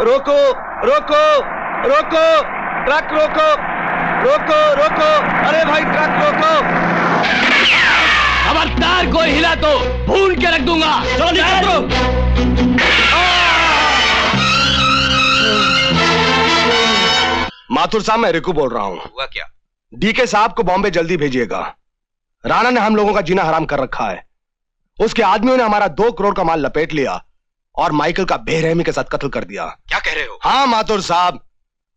रोको रोको रोको, ट्रक रोको रोको रोको, अरे भाई ट्रक रोको। खबरदार कोई हिला तो भून के रख दूंगा। चलो माथुर साहब, मैं रिकू बोल रहा हूँ। हुआ क्या? डीके साहब को बॉम्बे जल्दी भेजिएगा। राणा ने हम लोगों का जीना हराम कर रखा है। उसके आदमियों ने हमारा 2 करोड़ का माल लपेट लिया और माइकल का बेरहमी के साथ कत्ल कर दिया। क्या कह रहे हो? हाँ माथुर साहब,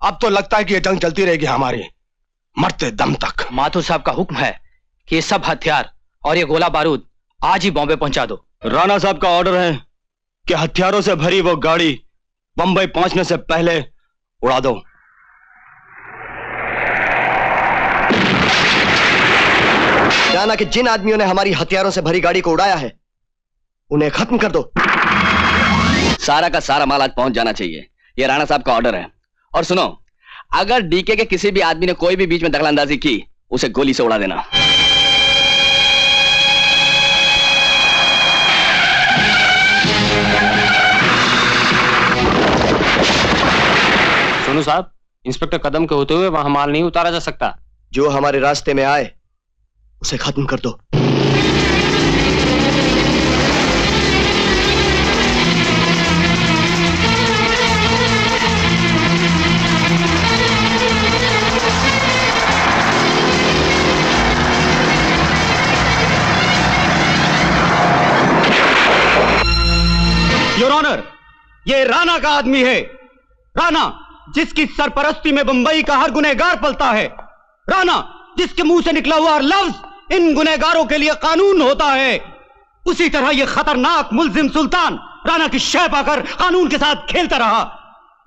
अब तो लगता है कि ये जंग चलती रहेगी हमारी, मरते दम तक। माथुर साहब का हुक्म है कि ये सब हथियार और ये गोला बारूद आज ही बॉम्बे पहुंचा दो। राणा साहब का ऑर्डर है कि हथियारों से भरी वो गाड़ी बंबई पहुंचने से पहले उड़ा दो। जाना कि जिन आदमियों ने हमारी हथियारों से भरी गाड़ी को उड़ाया है उन्हें खत्म कर दो। सारा का सारा माल आज पहुंच जाना चाहिए, ये राणा साहब का ऑर्डर है। और सुनो, अगर डीके के किसी भी आदमी ने कोई भी बीच में दखलंदाजी की, उसे गोली से उड़ा देना। सोनू साहब, इंस्पेक्टर कदम के होते हुए वहां माल नहीं उतारा जा सकता। जो हमारे रास्ते में आए उसे खत्म कर दो। योर ऑनर, ये राणा का आदमी है। राणा जिसकी सरपरस्ती में बंबई का हर गुनहगार पलता है। राणा जिसके मुंह से निकला हुआ हर लफ्ज इन गुनहगारों के लिए कानून होता है। उसी तरह ये खतरनाक मुल्जिम सुल्तान राणा की शह पाकर कानून के साथ खेलता रहा,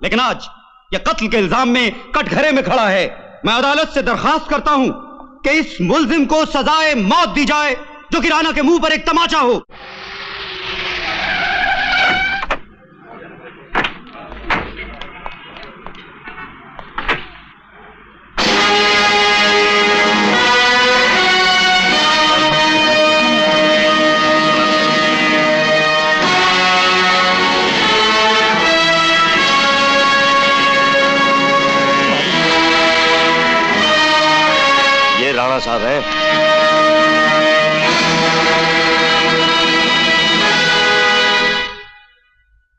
लेकिन आज ये कत्ल के इल्जाम में कटघरे में खड़ा है। मैं अदालत से दरखास्त करता हूं कि इस मुल्जिम को सजाए मौत दी जाए, जो कि राणा के मुंह पर एक तमाचा हो। राणा साहब है।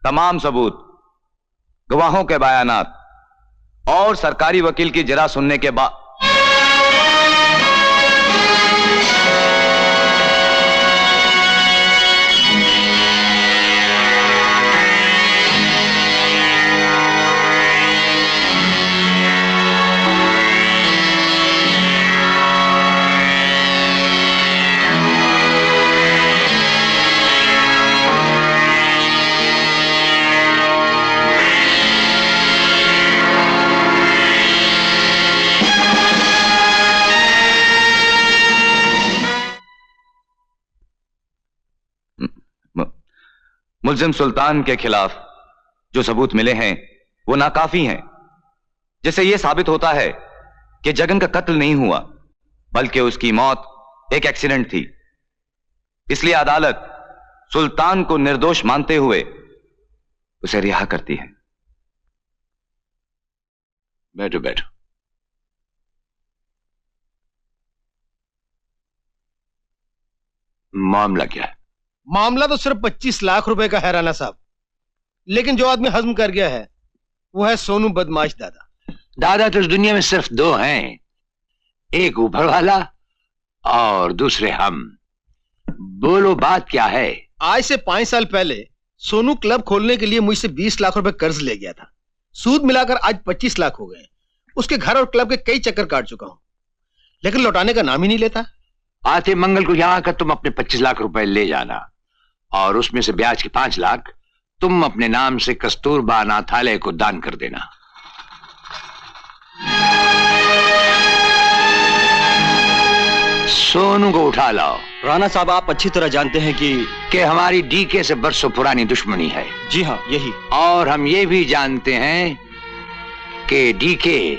तमाम सबूत, गवाहों के बयानात और सरकारी वकील की जरा सुनने के बाद मुल्जिम सुल्तान के खिलाफ जो सबूत मिले हैं वो नाकाफी हैं, जिससे यह साबित होता है कि जगन का कत्ल नहीं हुआ बल्कि उसकी मौत एक एक्सीडेंट थी। इसलिए अदालत सुल्तान को निर्दोष मानते हुए उसे रिहा करती है। बैठो बैठो। मामला क्या है? मामला तो सिर्फ 25 लाख रुपए का है राणा साहब, लेकिन जो आदमी हजम कर गया है वो है सोनू बदमाश दादा। दादा तो इस दुनिया में सिर्फ 2 हैं, एक ऊपर वाला और दूसरे हम। बोलो बात क्या है? आज से 5 साल पहले सोनू क्लब खोलने के लिए मुझसे 20 लाख रुपए कर्ज ले गया था। सूद मिलाकर आज 25 लाख हो गए। उसके घर और क्लब के कई चक्कर काट चुका हूं, लेकिन लौटाने का नाम ही नहीं लेता। आते मंगल को यहां आकर तुम अपने 25 लाख रुपए ले जाना और उसमें से ब्याज के 5 लाख तुम अपने नाम से कस्तूरबा अनाथालय को दान कर देना। सोनू को उठा लाओ। राणा साहब, आप अच्छी तरह जानते हैं कि हमारी डीके से बरसों पुरानी दुश्मनी है। जी हाँ, यही। और हम ये भी जानते हैं कि डीके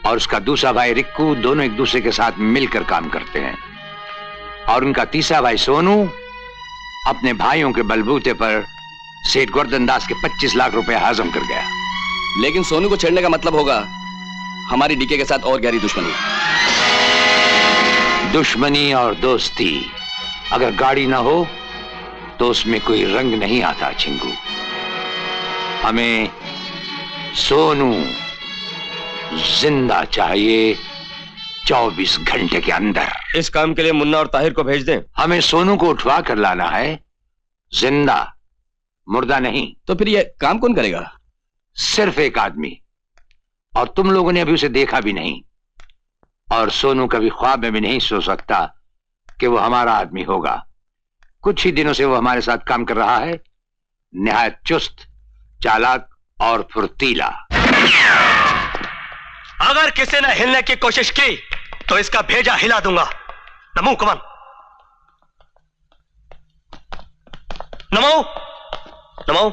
और उसका दूसरा भाई रिक्कू दोनों एक दूसरे के साथ मिलकर काम करते हैं और उनका तीसरा भाई सोनू अपने भाइयों के बलबूते पर सेठ गोवर्धन दास के 25 लाख रुपए हजम कर गया। लेकिन सोनू को छेड़ने का मतलब होगा हमारी डीके के साथ और गहरी दुश्मनी। दुश्मनी और दोस्ती अगर गाड़ी ना हो तो उसमें कोई रंग नहीं आता चिंगू। हमें सोनू जिंदा चाहिए 24 घंटे के अंदर। इस काम के लिए मुन्ना और ताहिर को भेज दें। हमें सोनू को उठवा कर लाना है, जिंदा, मुर्दा नहीं। तो फिर ये काम कौन करेगा? सिर्फ एक आदमी, और तुम लोगों ने अभी उसे देखा भी नहीं, और सोनू कभी ख्वाब में भी नहीं सोच सकता कि वो हमारा आदमी होगा। कुछ ही दिनों से वो हमारे साथ काम कर रहा है, निहायत चुस्त, चालाक और फुर्तीला। अगर किसी ने हिलने की कोशिश की तो इसका भेजा हिला दूंगा। नमो कमान, नमो नमो।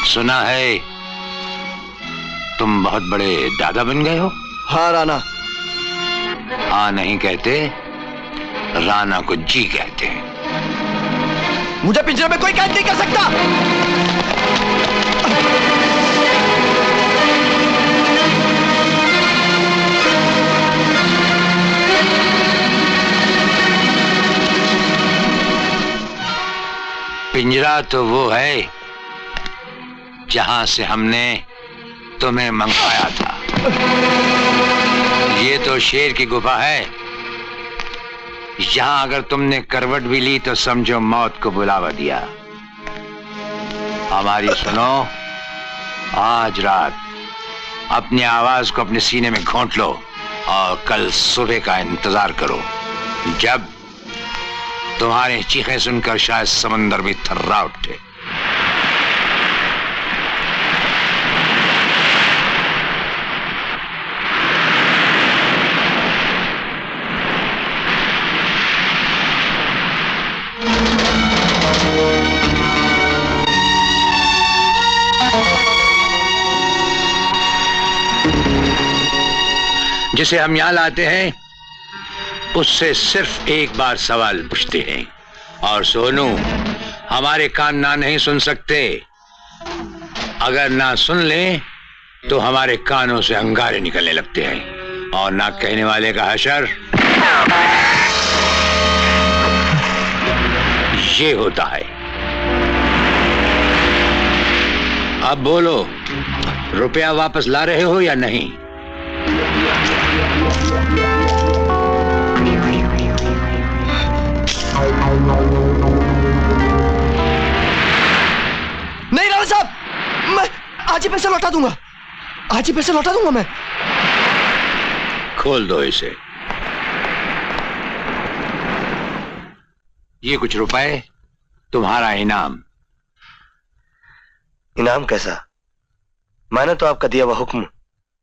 सुना है तुम बहुत बड़े दादा बन गए हो। हाँ राणा। हाँ नहीं कहते, राणा को जी कहते हैं। मुझे पिंजरे में कोई कैद नहीं कर सकता। पिंजरा तो वो है जहां से हमने तुम्हें मंगवाया था। ये तो शेर की गुफा है, यहां अगर तुमने करवट भी ली तो समझो मौत को बुलावा दिया। हमारी सुनो, आज रात अपनी आवाज को अपने सीने में घोंट लो और कल सुबह का इंतजार करो, जब तुम्हारी चीखें सुनकर शायद समंदर भी थर्रा उठे। जिसे हम यहां लाते हैं उससे सिर्फ एक बार सवाल पूछते हैं, और सोनू हमारे कान ना नहीं सुन सकते। अगर ना सुन ले तो हमारे कानों से अंगारे निकलने लगते हैं, और ना कहने वाले का हशर ये होता है। अब बोलो, रुपया वापस ला रहे हो या नहीं? नहीं राणा साहब, मैं आज ही पैसे लौटा दूंगा। आज ही पैसे लौटा दूंगा मैं। खोल दो इसे। ये कुछ रुपए तुम्हारा इनाम। इनाम कैसा? मैंने तो आपका दिया हुआ हुक्म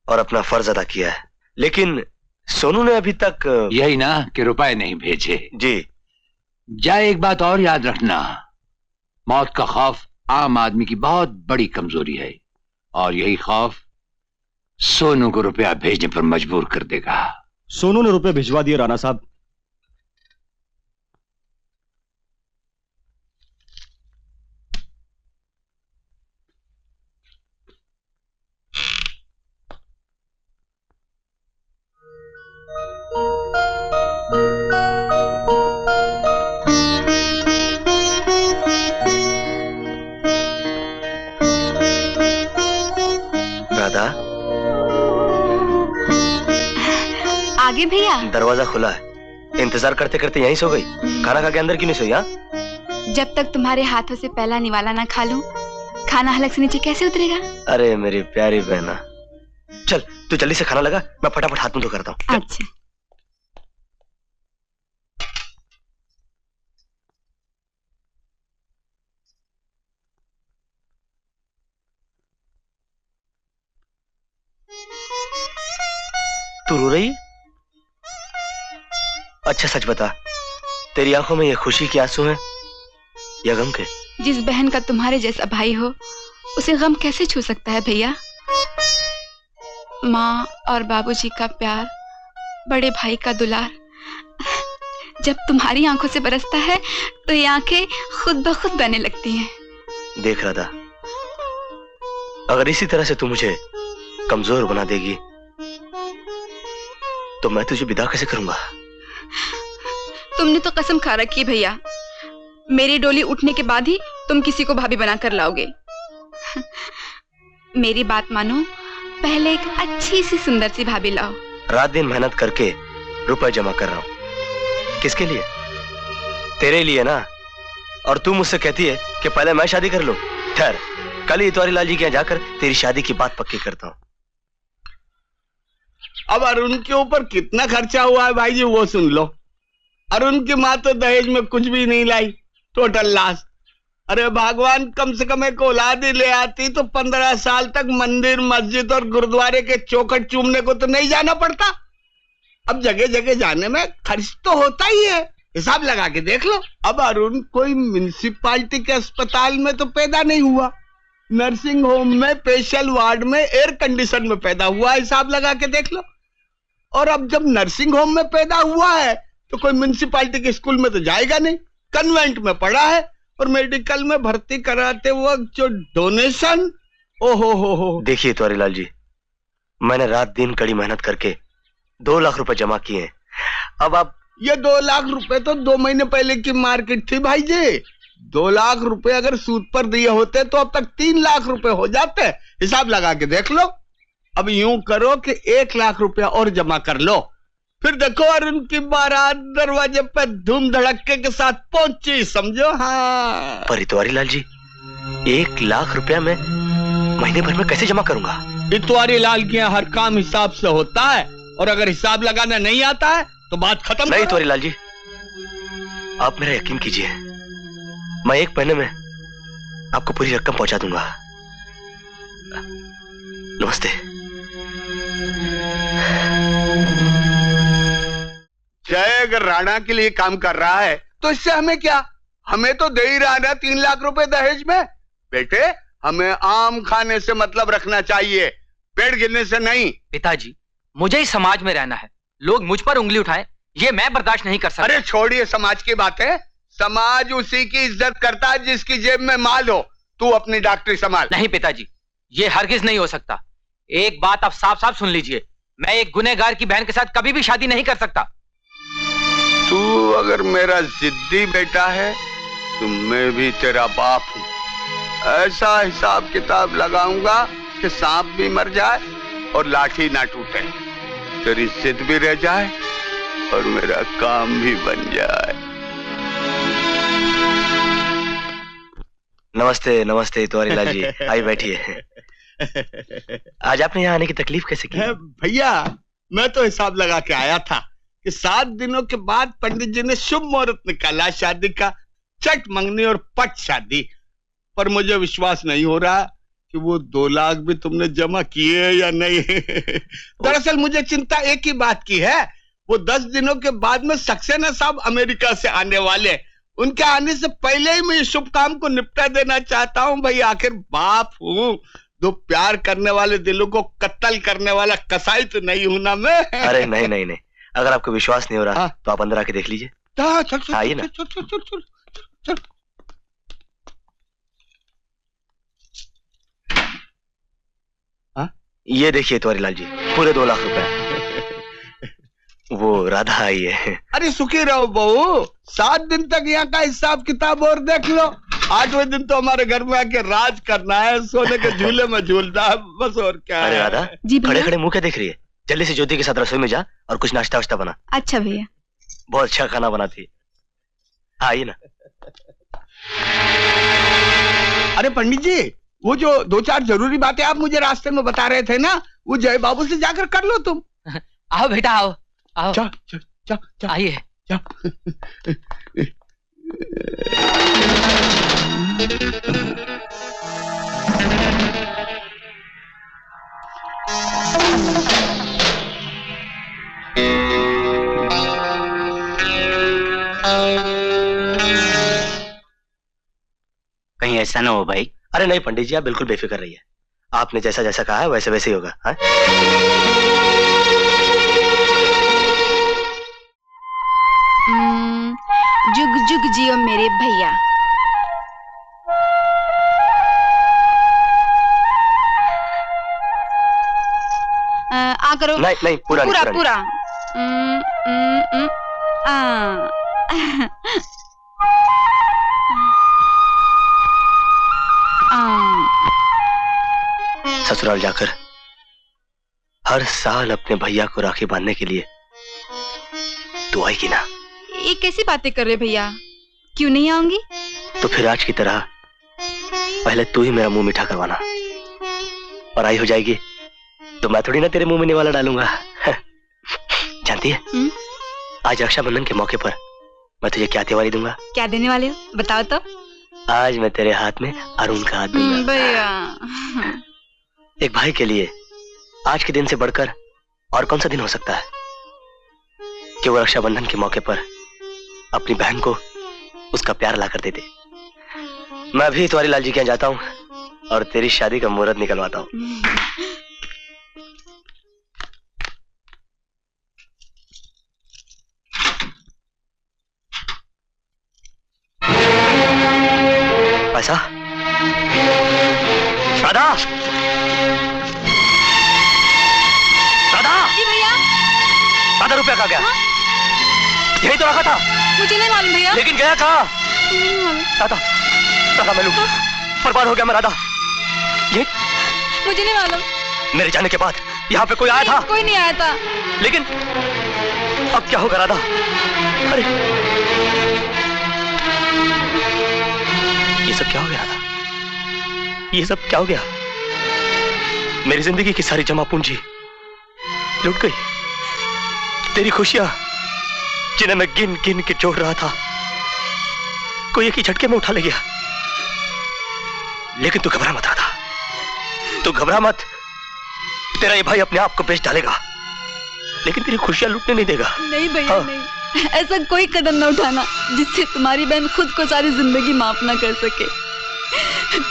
और अपना फर्ज अदा किया है, लेकिन सोनू ने अभी तक। यही ना कि रुपए नहीं भेजे। जी। जा, एक बात और याद रखना, मौत का खौफ आम आदमी की बहुत बड़ी कमजोरी है, और यही खौफ सोनू को रुपया भेजने पर मजबूर कर देगा। सोनू ने रुपए भिजवा दिए राणा साहब। राधा, आगे भैया। दरवाजा खुला है, इंतजार करते करते यहीं सो गई? खाना खा के अंदर क्यों नहीं सोई? हाँ? जब तक तुम्हारे हाथों से पहला निवाला ना खा लूं, खाना हलक से नीचे कैसे उतरेगा? अरे मेरी प्यारी बहना, चल तू जल्दी से खाना लगा, मैं फटाफट हाथ मुंह धो करता हूँ। अच्छा। तू रो रही है? अच्छा सच बता, तेरी आंखों में ये खुशी के आंसू हैं या गम के? जिस बहन का तुम्हारे जैसा भाई हो, उसे गम कैसे छू सकता है भैया? माँ और बाबूजी का प्यार, बड़े भाई का दुलार जब तुम्हारी आंखों से बरसता है तो ये आंखें खुद ब खुद बहने लगती हैं। देख राधा, अगर इसी तरह से तू मुझे कमजोर बना देगी तो मैं तुझे विदा कैसे करूंगा? तुमने तो कसम खा रखी है भैया, मेरी डोली उठने के बाद ही तुम किसी को भाभी बनाकर लाओगे। मेरी बात मानो, पहले एक अच्छी सी सुंदर सी भाभी लाओ। रात दिन मेहनत करके रुपए जमा कर रहा हूं। किसके लिए? तेरे लिए ना। और तू मुझसे कहती है कि पहले मैं शादी कर लूं। ठहर, कल ही इतवारी लाल जी के यहाँ जाकर तेरी शादी की बात पक्की करता हूँ। अब अरुण के ऊपर कितना खर्चा हुआ है भाई जी, वो सुन लो। अरुण की माँ तो दहेज में कुछ भी नहीं लाई, टोटल लॉस। अरे भगवान, कम से कम एक औलाद ही ले आती तो 15 साल तक मंदिर, मस्जिद और गुरुद्वारे के चौखट चूमने को तो नहीं जाना पड़ता। अब जगह जगह जाने में खर्च तो होता ही है, हिसाब लगा के देख लो। अब अरुण कोई म्युनिसिपालिटी के अस्पताल में तो पैदा नहीं हुआ, नर्सिंग होम में, स्पेशल वार्ड में, एयर कंडीशन में पैदा हुआ, हिसाब लगा के देख लो। और अब जब नर्सिंग होम में पैदा हुआ है तो कोई म्युनिसिपालिटी के स्कूल में तो जाएगा नहीं, कन्वेंट में पढ़ा है। और मेडिकल में भर्ती कराते वक्त जो डोनेशन, ओहो हो। देखिए इतवारी लाल जी, मैंने रात दिन कड़ी मेहनत करके 2 लाख रुपए जमा किए हैं। अब आप ये 2 लाख रुपए तो 2 महीने पहले की मार्केट थी भाई जी। 2 लाख रुपए अगर सूद पर दिए होते तो अब तक 3 लाख रुपए हो जाते, हिसाब लगा के देख लो। अब यूं करो कि 1 लाख रुपया और जमा कर लो, फिर देखो अरुण की बारात दरवाजे पे धूम धड़क्के के साथ पहुंची, समझो। हाँ, पर इतवारी लाल जी, 1 लाख रुपया मैं महीने भर में कैसे जमा करूंगा? इतवारी लाल के यहाँ हर काम हिसाब से होता है, और अगर हिसाब लगाना नहीं आता है तो बात खत्म। नहीं इतवारी लाल जी, आप मेरा यकीन कीजिए, मैं 1 महीने में आपको पूरी रकम पहुंचा दूंगा। नमस्ते। जय अगर राणा के लिए काम कर रहा है तो इससे हमें क्या? हमें तो दे ही रहा ना 3 लाख रुपए दहेज में। बेटे, हमें आम खाने से मतलब रखना चाहिए, पेड़ गिरने से नहीं। पिताजी, मुझे ही समाज में रहना है, लोग मुझ पर उंगली उठाएं, ये मैं बर्दाश्त नहीं कर सकता। अरे छोड़िए समाज की बातें, समाज उसी की इज्जत करता है जिसकी जेब में माल हो। तू अपनी डॉक्टरी संभाल। नहीं पिताजी, ये हरगिज नहीं हो सकता। एक बात आप साफ साफ सुन लीजिए, मैं एक गुनहगार की बहन के साथ कभी भी शादी नहीं कर सकता। तू अगर मेरा जिद्दी बेटा है तो मैं भी तेरा बाप हूं। ऐसा हिसाब किताब लगाऊंगा कि सांप भी मर जाए और लाठी ना टूटे, तेरी जिद भी रह जाए और मेरा काम भी बन जाए। नमस्ते नमस्ते इतवारी लाल जी, आई बैठिए। आज आपने यहाँ आने की तकलीफ कैसे की? भैया मैं तो हिसाब लगा के आया था कि 7 दिनों के बाद पंडित जी ने शुभ मुहूर्त निकाला शादी का, चट मंगनी और पट शादी। पर मुझे विश्वास नहीं हो रहा कि वो 2 लाख भी तुमने जमा किए या नहीं। दरअसल मुझे चिंता एक ही बात की है, वो 10 दिनों के बाद में सक्सेना साहब अमेरिका से आने वाले, उनके आने से पहले ही मैं इस शुभ काम को निपटा देना चाहता हूँ। भाई आखिर बाप हूँ, 2 प्यार करने वाले दिलों को कत्ल करने वाला कसाई तो नहीं हूं ना मैं। अरे नहीं नहीं नहीं, अगर आपको विश्वास नहीं हो रहा तो आप अंदर आके देख लीजिए। चल आइए ना। चल। ये देखिए इतवारी लाल जी, पूरे 2 लाख रुपए। वो राधा आई है। अरे सुखी रहो बहू, 7 दिन तक यहाँ का हिसाब किताब और देख लो। 8वें दिन तो हमारे घर में आके राज करना है, सोने के झूले में झूलना है, बस और क्या है। अरे राधा, खड़े खड़े मुंह क्या देख रही है? जल्दी से ज्योति के साथ रसोई में जा और कुछ नाश्ता वाश्ता बना। अच्छा भैया। बहुत अच्छा खाना बनाती है। आइए ना। अरे पंडित जी, वो जो 2-4 जरूरी बातें आप मुझे रास्ते में बता रहे थे ना, वो जय बाबू से जाकर कर लो तुम। आओ बेटा आओ आओ। जा आइए। कहीं ऐसा ना हो भाई। अरे नहीं पंडित जी, आप बिल्कुल बेफिक्र रहिए। आपने जैसा जैसा कहा है वैसे वैसे ही होगा। हाँ? जुग जुग जियो मेरे भैया। आ करो। नहीं नहीं, पूरा पूरा नहीं, पूरा। ससुराल जाकर हर साल अपने भैया को राखी बांधने के लिए तू आएगी ना? ये कैसी बातें कर रहे भैया, क्यों नहीं आऊंगी? तो फिर आज की तरह पहले तू ही मेरा मुंह मीठा करवाना, और आई हो जाएगी तो मैं थोड़ी ना तेरे मुंह में निवाला डालूंगा। जानती है आज रक्षाबंधन के मौके पर मैं तुझे क्या त्योहारी दूंगा? क्या देने वाले हो बताओ तो। आज मैं तेरे हाथ में अरुण का हाथ दूंगा। भैया एक भाई के लिए आज के दिन से बढ़कर और कौन सा दिन हो सकता है कि वो रक्षाबंधन के मौके पर अपनी बहन को उसका प्यार ला कर दे दे। मैं भी इतवारी लाल जी के यहाँ जाता हूँ और तेरी शादी का मुहूर्त निकलवाता हूँ। पैसा? राधा, राधा, जी भैया। राधा रुपया कहाँ गया? हाँ? यही तो रखा था। मुझे नहीं मालूम भैया। लेकिन गया कहाँ? राधा, राधा मैं लूं। बर्बाद हो गया मैं राधा। ये मुझे नहीं मालूम। मेरे जाने के बाद यहाँ पे कोई आया था? कोई नहीं आया था। लेकिन अब क्या होगा राधा? अरे ये सब क्या हो गया राधा? ये सब क्या हो गया? मेरी जिंदगी की सारी जमा पूंजी लुट गई। तेरी खुशियां जिन्हें मैं गिन गिन के जोड़ रहा था, कोई एक ही झटके में उठा ले गया। लेकिन तू घबरा मत राधा, तू घबरा मत। तेरा ये भाई अपने आप को बेच डालेगा, लेकिन तेरी खुशियां लूटने नहीं देगा। नहीं भैया नहीं, ऐसा कोई कदम न उठाना जिससे तुम्हारी बहन खुद को सारी जिंदगी माफ ना कर सके।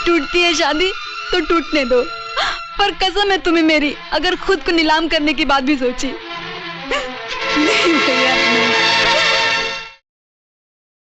टूटती है शादी तो टूटने दो, पर कसम है तुम्हें मेरी, अगर खुद को नीलाम करने की बात भी सोची नहीं